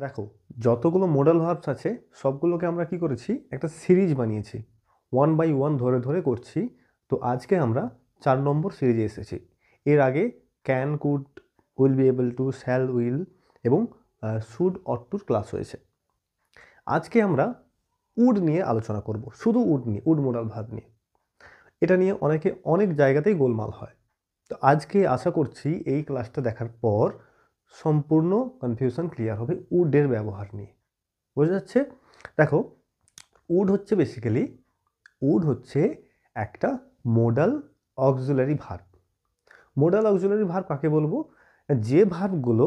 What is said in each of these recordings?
দেখো, যতগুলো modal verbs আছে সবগুলোকে আমরা কি করেছি, একটা সিরিজ বানিয়েছি, 1 বাই 1 ধরে ধরে করছি। তো আজকে আমরা 4 নম্বর সিরিজে এসেছি। এর আগে can, could, will be able to, shall, will এবং শুড, অট টুর ক্লাস হয়েছে। আজকে আমরা উড নিয়ে আলোচনা করব, শুধু উড নিয়ে, উড মোডাল ভার্ব নিয়ে। এটা নিয়ে অনেকে অনেক জায়গাতেই গোলমাল হয়। তো আজকে আশা করছি এই ক্লাসটা দেখার পর সম্পূর্ণ কনফিউশন ক্লিয়ার হবে উডের ব্যবহার নিয়ে। বোঝা যাচ্ছে? দেখো, উড হচ্ছে বেসিক্যালি, উড হচ্ছে একটা modal auxiliary verb. Modal auxiliary verb কাকে বলবো? যে ভার্বগুলো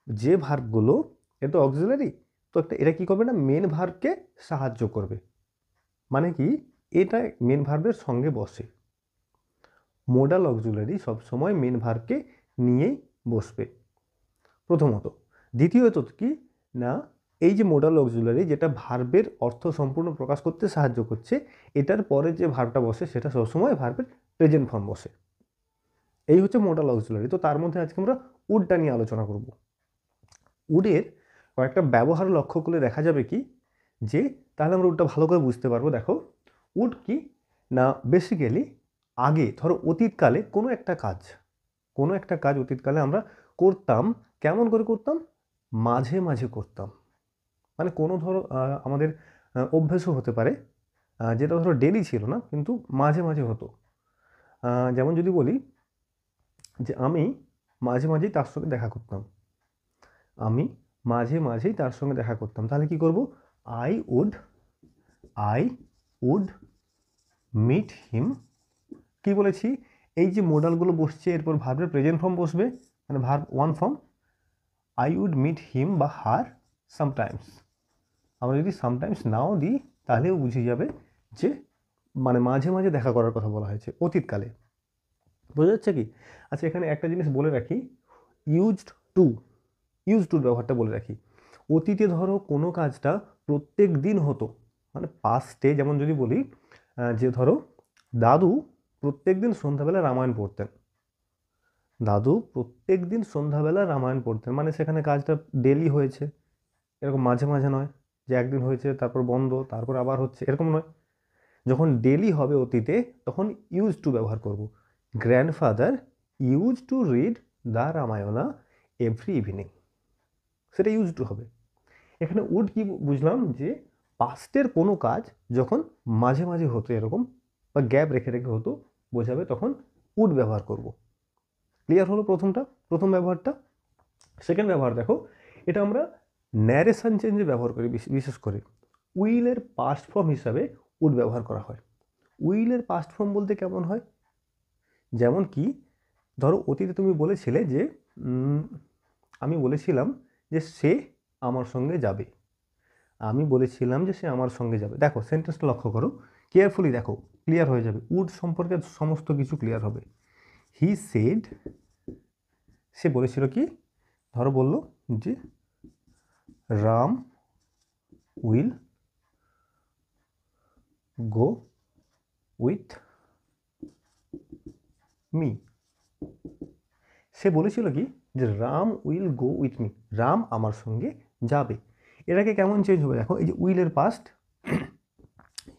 যে ভার্বগুলো এটা তো অক্সিলারি, তো এটা কি করবে না, মেন ভার্বকে সাহায্য করবে। মানে কি, এটা মেন ভার্বের সঙ্গে বসে। মোডাল অক্সিলারি সবসময় মেন ভার্বকে নিয়েই বসবে প্রথমত। দ্বিতীয়ত কি না, এই যে মোডাল অক্সিলারি যেটা ভার্বের অর্থ সম্পূর্ণ প্রকাশ করতে সাহায্য করছে, এটার পরে যে ভার্বটা বসে সেটা সবসময় ভার্বের প্রেজেন্ট ফর্ম বসে। এই হচ্ছে মোডাল অক্সিলারি। তো তার মধ্যে আজকে আমরা উডটা নিয়ে আলোচনা করব। উডের কয়েকটা ব্যবহার লক্ষ্য করলে দেখা যাবে কি যে, তাহলে আমরা উডটা ভালো করে বুঝতে পারবো। দেখো, উড কি না, বেসিক্যালি আগে ধরো অতীতকালে কোনো একটা কাজ অতীতকালে আমরা করতাম। কেমন করে করতাম? মাঝে মাঝে করতাম। মানে কোনো ধরো আমাদের অভ্যেসও হতে পারে, যেটা ধরো ডেলি ছিল না কিন্তু মাঝে মাঝে হতো। যেমন যদি বলি যে আমি মাঝে মাঝেই তার সঙ্গে দেখা করতাম, আমি মাঝে মাঝেই তার সঙ্গে দেখা করতাম, তাহলে কি করব? I would meet him. কি বলেছি? এই যে মোডালগুলো বসছে এরপর ভার্বের প্রেজেন্ট ফর্ম বসবে, মানে verb one form. I would meet him বা হার সামটাইমস। আমরা যদি সামটাইমস নাও দিই তাহলেও বুঝে যাবে যে মানে মাঝে মাঝে দেখা করার কথা বলা হয়েছে অতীতকালে। বোঝা যাচ্ছে কি? আচ্ছা, এখানে একটা জিনিস বলে রাখি, ইউজড টু, টুর ব্যবহারটা বলে রাখি। অতীতে ধরো কোনো কাজটা প্রত্যেক দিন হতো, মানে পাস্টে যেমন যদি বলি যে ধরো দাদু প্রত্যেক দিন সন্ধ্যাবেলা রামায়ণ পড়তেন, দাদু প্রত্যেক দিন সন্ধ্যাবেলা রামায়ণ পড়তেন, মানে সেখানে কাজটা ডেলি হয়েছে, এরকম মাঝে মাঝে নয় যে একদিন হয়েছে তারপর বন্ধ তারপর আবার হচ্ছে, এরকম নয়। যখন ডেলি হবে অতীতে তখন ইউজ টু ব্যবহার করব। Grandfather use to read the Ramayana every evening, সেটা ইউজ টু হবে। এখানে উড কি বুঝলাম, যে পাস্টের কোনো কাজ যখন মাঝে মাঝে হতো এরকম বা গ্যাপ রেখে রেখে হতো বোঝাবে, তখন উড ব্যবহার করব। ক্লিয়ার হলো প্রথম ব্যবহারটা। সেকেন্ড ব্যবহার দেখো, এটা আমরা ন্যারেশন চেঞ্জে ব্যবহার করি, বিশেষ করে উইলের পাস্ট ফর্ম হিসাবে উড ব্যবহার করা হয়। উইলের পাস্ট ফর্ম বলতে কেমন হয়? যেমন কি ধরো অতীতে তুমি বলেছিলে যে আমি বলেছিলাম যে সে আমার সঙ্গে যাবে, আমি বলেছিলাম যে সে আমার সঙ্গে যাবে। দেখো সেন্টেন্সটা লক্ষ্য করো, কেয়ারফুলি দেখো, ক্লিয়ার হয়ে যাবে, উড সম্পর্কে সমস্ত কিছু ক্লিয়ার হবে। হি সেড, সে বলেছিল কি, ধরো বলল যে Ram will go with me. সে বলেছিল কি যে Ram will go with me, Ram আমার সঙ্গে যাবে। এটাকে কেমন চেঞ্জ হবে দেখো, এই যে উইলের past,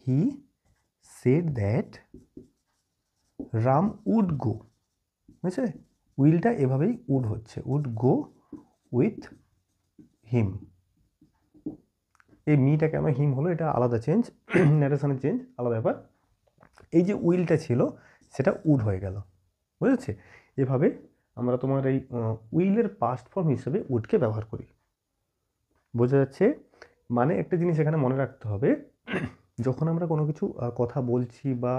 he said that Ram would go, বুঝছে? উইলটা এভাবেই উড হচ্ছে, উড গো উইথ হিম। এই মিটা কেন হিম হলো এটা আলাদা চেঞ্জ, ন্যারেশনের চেঞ্জ আলাদা ব্যাপার। এই যে উইলটা ছিল সেটা উড হয়ে গেল, বুঝেছে? এভাবে আমরা তোমার এই উইলের পাস্ট ফর্ম হিসেবে উডকে ব্যবহার করি। বোঝা যাচ্ছে? মানে একটা জিনিস এখানে মনে রাখতে হবে, যখন আমরা কোনো কিছু কথা বলছি বা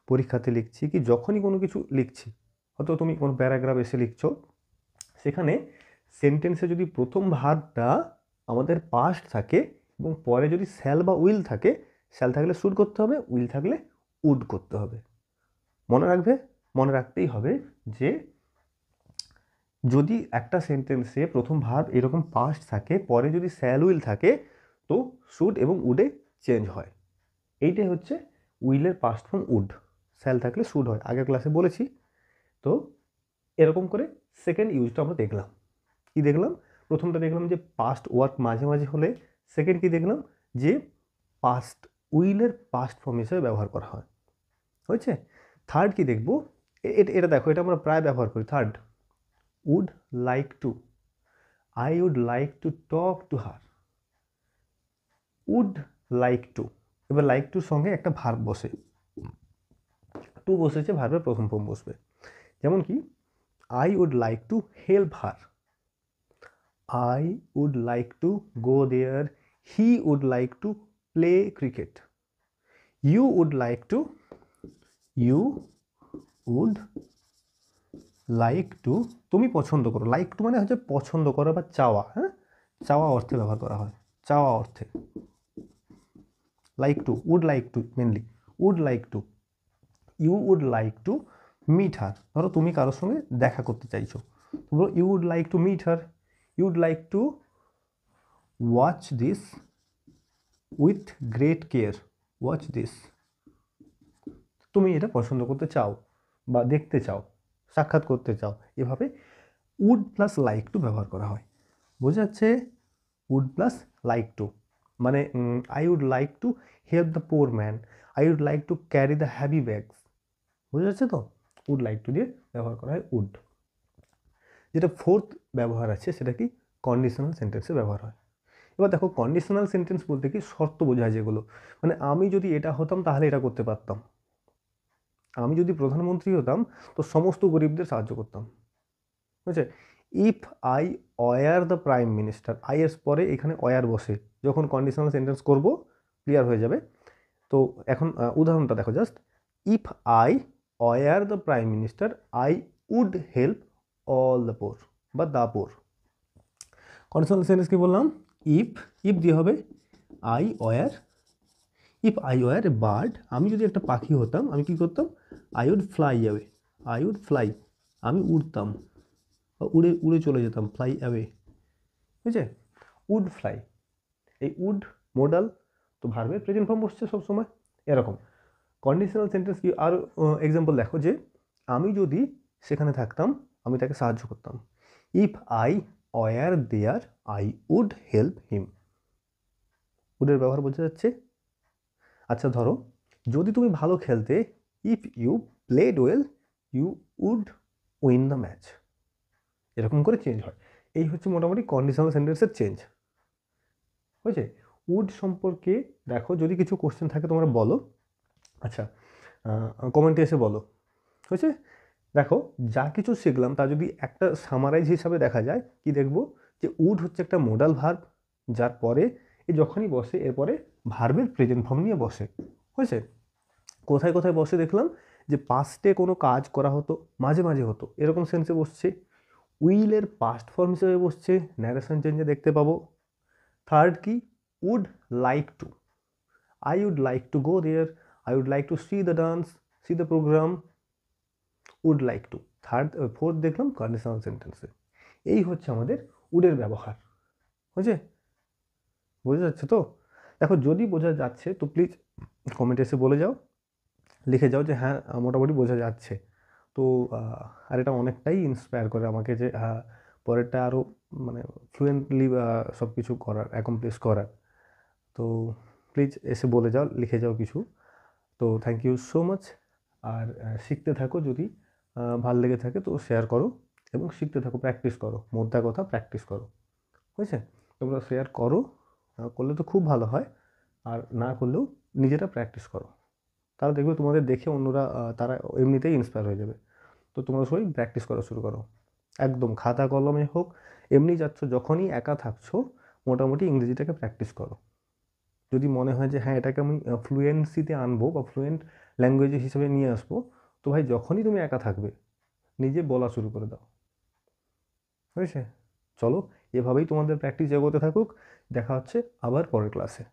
পরীক্ষাতে লিখছি, কি যখনই কোনো কিছু লিখছি, হয়তো তুমি কোনো প্যারাগ্রাফ এসে লিখছো, সেখানে সেন্টেন্সে যদি প্রথম ভার্বটা আমাদের পাস্ট থাকে এবং পরে যদি শ্যাল বা উইল থাকে, শ্যাল থাকলে শুড করতে হবে, উইল থাকলে উড করতে হবে। মনে রাখতেই হবে যে যদি একটা সেন্টেন্সে প্রথম ভার্ব এরকম পাস্ট থাকে, পরে যদি শ্যাল উইল থাকে, তো শুড এবং উডে চেঞ্জ হয়। এইটাই হচ্ছে উইলের পাস্ট ফর্ম উড, শ্যাল থাকলে শুড হয়, আগের ক্লাসে বলেছি। তো এরকম করে সেকেন্ড ইউজটা আমরা দেখলাম। কি দেখলাম? প্রথমটা দেখলাম যে পাস্ট ওয়ার্ক মাঝে মাঝে হলে, সেকেন্ড কি দেখলাম যে পাস্ট উইলের পাস্ট ফর্ম হিসেবে ব্যবহার করা হয়, হয়েছে। থার্ড কি দেখবো, এটা দেখো, এটা আমরা প্রায় ব্যবহার করি। Third, would like to, I would like to talk to her. Would like to, এবার লাইক টুর সঙ্গে একটা ভার্ব বসে, টু বসেছে, ভার্বের প্রথম ফর্ম বসবে। যেমন কি, I would like to help her, I would like to go there, he would like to play cricket, you would like to, you would like to, তুমি পছন্দ করো। লাইক টু মানে হচ্ছে পছন্দ করা বা চাওয়া, হ্যাঁ, চাওয়া অর্থে ব্যবহার করা হয়, চাওয়া অর্থে। Like to, would like to mainly, would like to. You would like to meet her, ধরো তুমি কারোর সঙ্গে দেখা করতে চাইছো, বলো you would like to meet her, you would like to watch this with great care, watch this, তুমি এটা পছন্দ করতে চাও বা দেখতে চাও, সাক্ষাৎ করতে চাও। এভাবে উড প্লাস লাইক টু ব্যবহার করা হয়, বোঝা যাচ্ছে। উড প্লাস লাইক টু মানে I would like to help the poor man, I would like to carry the heavy bags, বোঝা যাচ্ছে তো। উড লাইক টু দিয়ে ব্যবহার করা হয় উড। যেটা ফোর্থ ব্যবহার আছে সেটা কি, কন্ডিশনাল সেন্টেন্সে ব্যবহার হয়। এবার দেখো, কন্ডিশনাল সেন্টেন্স বলতে কি, শর্ত বোঝায় যেগুলো, মানে আমি যদি এটা হতাম তাহলে এটা করতে পারতাম, আমি যদি প্রধানমন্ত্রী হতাম তো সমস্ত গরিবদের সাহায্য করতাম, বুঝছে। If I were the prime minister, I এর পরে এখানে ওয়ার বসে, যখন কন্ডিশনাল সেন্টেন্স করব ক্লিয়ার হয়ে যাবে। তো এখন উদাহরণটা দেখো just, if I were the prime minister I would help all the poor বা দ্য পোর। কন্ডিশনাল সেন্টেন্স কি বললাম, ইফ দিয়ে হবে I were, if I were a bird, আমি যদি একটা পাখি হতাম আমি কি করতাম, I would fly away, I would fly, আমি উড়তাম বা উড়ে উড়ে চলে যেতাম, ফ্লাই অ্যাওয়ে, বুঝছে। উড ফ্লাই, এই উড মোডাল, তো ভার্বের প্রেজেন্ট ফর্ম বসছে সবসময় এরকম। কন্ডিশনাল সেন্টেন্স কি, আর এক্সাম্পল দেখো যে আমি যদি সেখানে থাকতাম আমি তাকে সাহায্য করতাম, if I were there I would help him. উডের ব্যবহার বোঝা যাচ্ছে। আচ্ছা ধরো, যদি তুমি ভালো খেলতে, if you played well you would win the match, এরকম করে চেঞ্জ হয়। এই হচ্ছে মোটামুটি কন্ডিশনাল সেন্টেন্সের চেঞ্জ, হয়েছে। উড সম্পর্কে দেখো, যদি কিছু কোশ্চেন থাকে তোমরা বলো, আচ্ছা কমেন্টে এসে বলো, হয়েছে। দেখো, যা কিছু শিখলাম তা যদি একটা সামারাইজ হিসাবে দেখা যায়, কি দেখবো, যে উড হচ্ছে একটা মোডাল ভার্ব, যার পরে এ যখনই বসে এরপরে ভার্বের প্রেজেন্ট ফর্ম নিয়ে বসে, হয়েছে। কোথায় কোথায় বসে দেখলাম, যে পাস্টে কোনো কাজ করা হতো, মাঝে মাঝে হতো, এরকম সেন্সে বসছে। উইলের পাস্ট ফর্ম হিসেবে বসছে, ন্যারেশন চেঞ্জে দেখতে পাবো। থার্ড কি, would like to, I would like to go there, I would like to see the dance, see the programme, would like to. Fourth দেখলাম কন্ডিশনাল সেন্টেন্সে। এই হচ্ছে আমাদের উডের ব্যবহার, বুঝছে, বোঝা যাচ্ছে তো। দেখো, যদি বোঝা যাচ্ছে তো প্লিজ কমেন্টে এসে বলে যাও, লিখে যাও যে হ্যাঁ মোটামুটি বোঝা যাচ্ছে। তো আর এটা অনেকটাই ইন্সপায়ার করে আমাকে যে পরেরটা আরও মানে ফ্লুয়েন্টলি সব কিছু করার, অ্যাকমপ্লিশ করার। তো প্লিজ এসে বলে যাও, লিখে যাও কিছু। তো থ্যাংক ইউ সো মাচ। আর শিখতে থাকো, যদি ভাল লেগে থাকে তো শেয়ার করো, এবং শিখতে থাকো, প্র্যাকটিস করো, মোদ্দা কথা প্র্যাকটিস করো, বুঝছে। তোমরা শেয়ার করো, করলে তো খুব ভালো হয়, আর না করলেও নিজেরা প্র্যাকটিস করো, তাহলে দেখবে তোমাদের দেখে অন্যরা তারা এমনিতেই ইন্সপায়ার হয়ে যাবে। তো তোমরা সবাই প্র্যাকটিস করা শুরু করো, একদম খাতা কলমে হোক, এমনি যাচ্ছ, যখনই একা থাকছো মোটামুটি ইংরেজিটাকে প্র্যাকটিস করো। যদি মনে হয় যে হ্যাঁ এটাকে আমি ফ্লুয়েন্সিতে আনবো বা ফ্লুয়েন্ট ল্যাঙ্গুয়েজ হিসেবে নিয়ে আসবো, তো ভাই যখনই তুমি একা থাকবে নিজে বলা শুরু করে দাও, বুঝেছে। চলো, এভাবেই তোমাদের প্র্যাকটিস এগোতে থাকুক। দেখা হচ্ছে আবার পরের ক্লাসে।